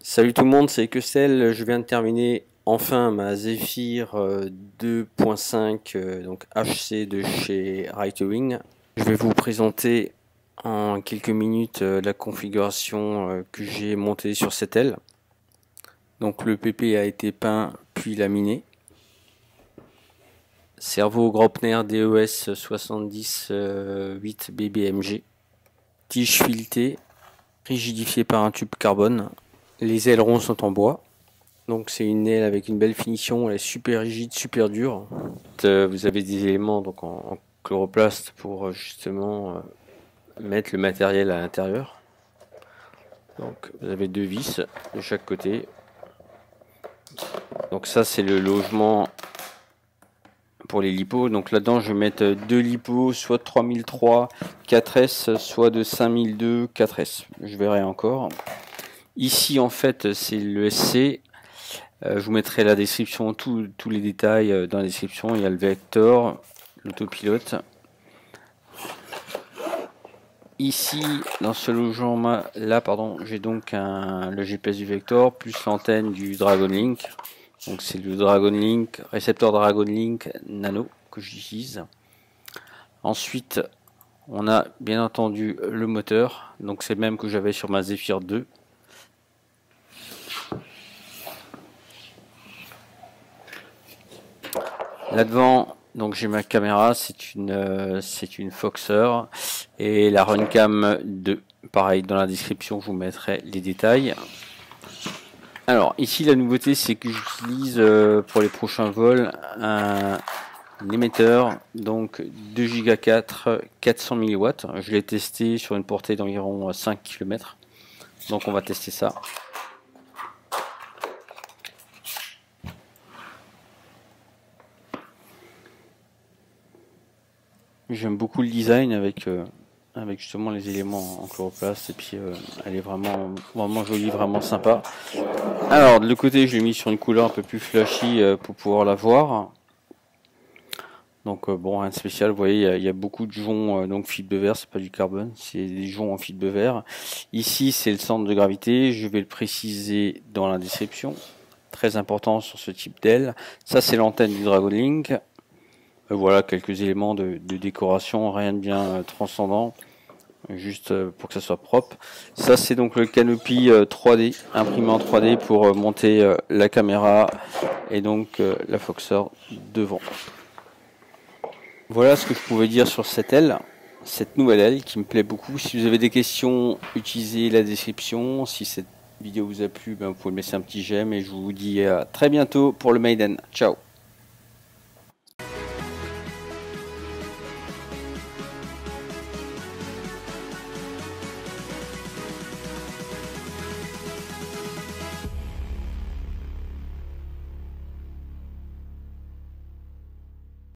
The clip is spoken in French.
Salut tout le monde, c'est Kecel. Je viens de terminer enfin ma Zephyr 2.5 donc HC de chez Rightwing. Je vais vous présenter en quelques minutes la configuration que j'ai montée sur cette aile. Donc le PP a été peint puis laminé. Cerveau Graupner DES 70-8 BBMG. Tige filetée, rigidifiée par un tube carbone. Les ailerons sont en bois. Donc c'est une aile avec une belle finition, elle est super rigide, super dure. Vous avez des éléments donc en chloroplaste pour justement mettre le matériel à l'intérieur. Donc vous avez deux vis de chaque côté. Donc ça c'est le logement pour les lipos. Donc là-dedans je vais mettre deux lipos, soit de 3003 4S, soit de 5002 4S. Je verrai encore. Ici en fait c'est le SC. Je vous mettrai la description, tous les détails dans la description. Il y a le vector, l'autopilote. Ici, dans ce logement là, pardon, j'ai donc le GPS du vector plus l'antenne du Dragon Link. Donc c'est le Dragon Link, récepteur Dragon Link Nano que j'utilise. Ensuite, on a bien entendu le moteur. Donc c'est le même que j'avais sur ma Zephyr 2. Là devant, donc j'ai ma caméra, c'est une Foxer et la Runcam 2. Pareil, dans la description, je vous mettrai les détails. Alors ici, la nouveauté, c'est que j'utilise pour les prochains vols un émetteur, donc 2 Go 4, 400 mW. Je l'ai testé sur une portée d'environ 5 km. Donc on va tester ça. J'aime beaucoup le design avec justement les éléments en chloroplaste et puis elle est vraiment jolie, vraiment sympa. Alors de l'autre côté je l'ai mis sur une couleur un peu plus flashy pour pouvoir la voir. Donc bon, rien de spécial, vous voyez il y a beaucoup de joncs donc fibre de verre, c'est pas du carbone, c'est des joncs en fibre de verre. Ici c'est le centre de gravité, je vais le préciser dans la description. Très important sur ce type d'aile. Ça c'est l'antenne du Dragon Link. Voilà quelques éléments de décoration, rien de bien transcendant, juste pour que ça soit propre. Ça c'est donc le canopy 3D, imprimé en 3D pour monter la caméra et donc la Foxer devant. Voilà ce que je pouvais dire sur cette aile, cette nouvelle aile qui me plaît beaucoup. Si vous avez des questions, utilisez la description. Si cette vidéo vous a plu, vous pouvez me laisser un petit j'aime et je vous dis à très bientôt pour le Maiden. Ciao.